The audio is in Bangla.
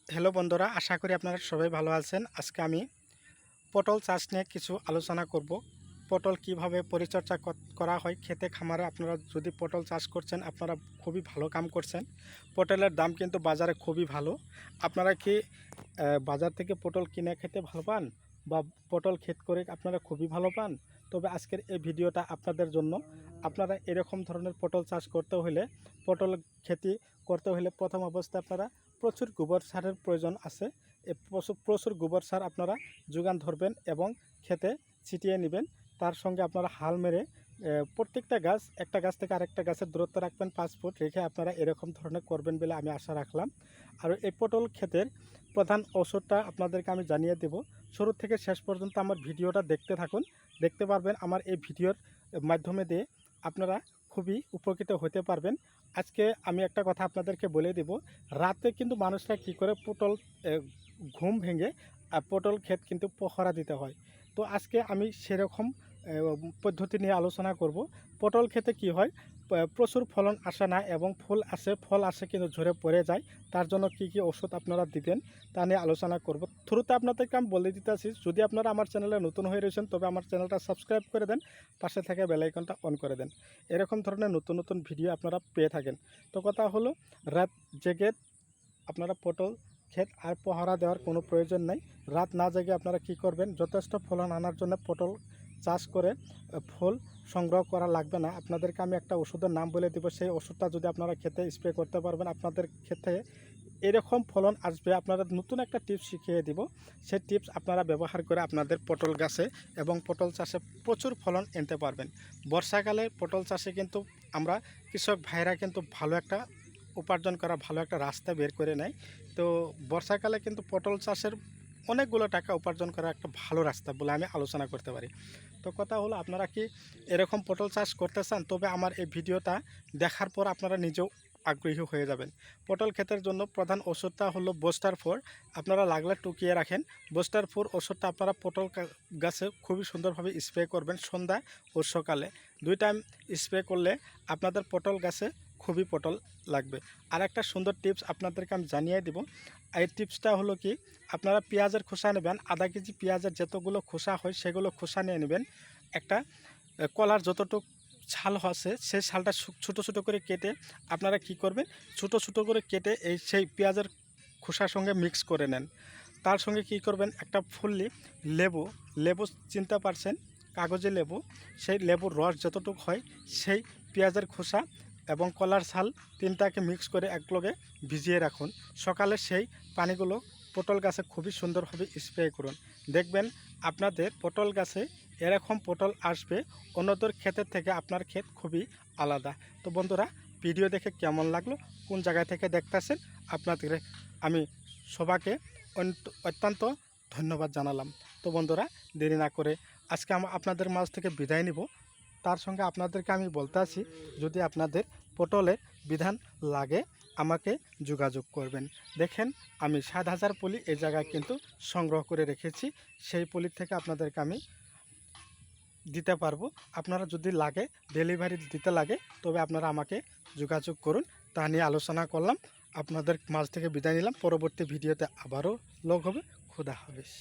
হ্যালো বন্ধুরা, আশা করি আপনারা সবাই ভালো আছেন। আজকে আমি পটল চাষ নিয়ে কিছু আলোচনা করব। পটল কিভাবে পরিচর্যা করা হয় খেতে খামারে। আপনারা যদি পটল চাষ করছেন, আপনারা খুবই ভালো কাম করছেন। পটলের দাম কিন্তু বাজারে খুবই ভালো। আপনারা কি বাজার থেকে পটল কিনে খেতে ভালো পান, বা পটল ক্ষেত করে আপনারা খুবই ভালো পান? তবে আজকের এই ভিডিওটা আপনাদের জন্য। আপনারা এরকম ধরনের পটল চাষ করতে হলে, পটল খেতি করতে হলে প্রথম অবস্থায় আপনারা প্রচুর গোবর সারের প্রয়োজন আছে। এই প্রচুর গোবর সার আপনারা যোগান ধরবেন এবং খেতে ছিটিয়ে নেবেন। তার সঙ্গে আপনারা হাল মেরে প্রত্যেকটা গাছ, একটা গাছ থেকে আরেকটা গাছের দূরত্ব রাখবেন 5 ফুট রেখে। আপনারা এরকম ধরনের করবেন বলে আমি আশা রাখলাম। আর এই পটল ক্ষেতের প্রধান ওষুধটা আপনাদেরকে আমি জানিয়ে দেব। শুরু থেকে শেষ পর্যন্ত আমার ভিডিওটা দেখতে থাকুন। দেখতে পারবেন আমার এই ভিডিওর মাধ্যমে দিয়ে আপনারা খুবই উপকৃত হতে পারবেন। আজকে আমি একটা কথা আপনাদেরকে বলে দেব। রাতে কিন্তু মানুষরা কি করে পটল ঘুম ভেঙে পটল ক্ষেত কিন্তু পহরা দিতে হয়। তো আজকে আমি সেরকম পদ্ধতি নিয়ে আলোচনা করব। পটল ক্ষেতে কি হয়, প্রচুর ফলন আসে না এবং ফল আসে কিন্তু ঝরে পড়ে যায়। তার জন্য কি কি ওষুধ আপনারা দিবেন তা নিয়ে আলোচনা করব। শুরুতে আপনাদেরকে আমি বলে দিতেছি, যদি আপনারা আমার চ্যানেলে নতুন হয়ে রয়েছেন তবে আমার চ্যানেলটা সাবস্ক্রাইব করে দেন, পাশে থেকে বেল আইকনটা অন করে দেন। এরকম ধরনের নতুন নতুন ভিডিও আপনারা পেয়ে থাকেন। তো কথা হলো, রাত জেগে আপনারা পটল ক্ষেত আর পহরা দেওয়ার কোনো প্রয়োজন নেই। রাত না জেগে আপনারা কি করবেন, যথেষ্ট ফলন আনার জন্য পটল চাষ করে ফুল সংগ্রহ করা লাগবে না। আপনাদেরকে আমি একটা ওষুধের নাম বলে দেবো। সেই ওষুধটা যদি আপনারা খেতে স্প্রে করতে পারবেন, আপনাদের ক্ষেতে এরকম ফলন আসবে। আপনারা নতুন একটা টিপস শিখিয়ে দিব। সেই টিপস আপনারা ব্যবহার করে আপনাদের পটল গাছে এবং পটল চাষে প্রচুর ফলন আনতে পারবেন। বর্ষাকালে পটল চাষে কিন্তু আমরা কৃষক ভাইরা কিন্তু ভালো একটা উপার্জন করা, ভালো একটা রাস্তা বের করে নেয়। তো বর্ষাকালে কিন্তু পটল চাষের অনেকগুলো টাকা উপার্জন করা একটা ভালো রাস্তা বলে আমি আলোচনা করতে পারি। তো কথা হলো, আপনারা কি এরকম পটল চাষ করতে চান? তবে আমার এই ভিডিওটা দেখার পর আপনারা নিজেও আগ্রহী হয়ে যাবেন। পটল ক্ষেতের জন্য প্রধান ওষুধটা হলো বোস্টার 4। আপনারা লাগলে টুকিয়ে রাখেন। বোস্টার 4 ওষুধটা আপনারা পটল গাছে খুবই সুন্দরভাবে স্প্রে করবেন সন্ধ্যা ও সকালে। 2 টাইম স্প্রে করলে আপনাদের পটল গাছে খুবই পটল লাগবে। আর একটা সুন্দর টিপস আপনাদেরকে আমি জানিয়ে দেব। এই টিপসটা হলো কি, আপনারা পেঁয়াজের খোসা নেবেন। আধা কেজি পেঁয়াজের যতগুলো খোসা হয় সেগুলো খোসা নিয়ে নেবেন। একটা কলার যতটুকু ছাল আছে সেই ছালটা ছোটো ছোটো করে কেটে আপনারা কি করবেন, ছোটো ছোটো করে কেটে সেই পেঁয়াজের খোসার সঙ্গে মিক্স করে নেন। তার সঙ্গে কি করবেন, একটা ফুললি লেবু চিনতে পারছেন, কাগজে লেবু, সেই লেবুর রস যতটুকু হয় সেই পেঁয়াজের খোসা এবং কলার ছাল তিনটাকে মিক্স করে একলগে ভিজিয়ে রাখুন। সকালে সেই পানিগুলো পটল গাছে খুবই সুন্দরভাবে স্প্রে করুন। দেখবেন আপনাদের পটল গাছে এরকম পটল আসবে। অন্যদের ক্ষেতের থেকে আপনার ক্ষেত খুবই আলাদা। তো বন্ধুরা, ভিডিও দেখে কেমন লাগলো, কোন জায়গা থেকে দেখতেছেন, আপনাদের আমি সবাইকে অত্যন্ত ধন্যবাদ জানালাম। তো বন্ধুরা, দেরি না করে আজকে আপনাদের মাঝ থেকে বিদায় নিব। তার সঙ্গে আপনাদেরকে আমি বলতে আছি, যদি আপনাদের পটলের বিধান লাগে আমাকে যোগাযোগ করবেন। দেখেন, আমি 7,000 পলি এই জায়গায় কিন্তু সংগ্রহ করে রেখেছি। সেই পলির থেকে আপনাদেরকে আমি দিতে পারবো। আপনারা যদি লাগে, ডেলিভারি দিতে লাগে, তবে আপনারা আমাকে যোগাযোগ করুন। তা নিয়ে আলোচনা করলাম। আপনাদের মাঝ থেকে বিদায় নিলাম। পরবর্তী ভিডিওতে আবারও লোক হবে। খুদা হাফেজ।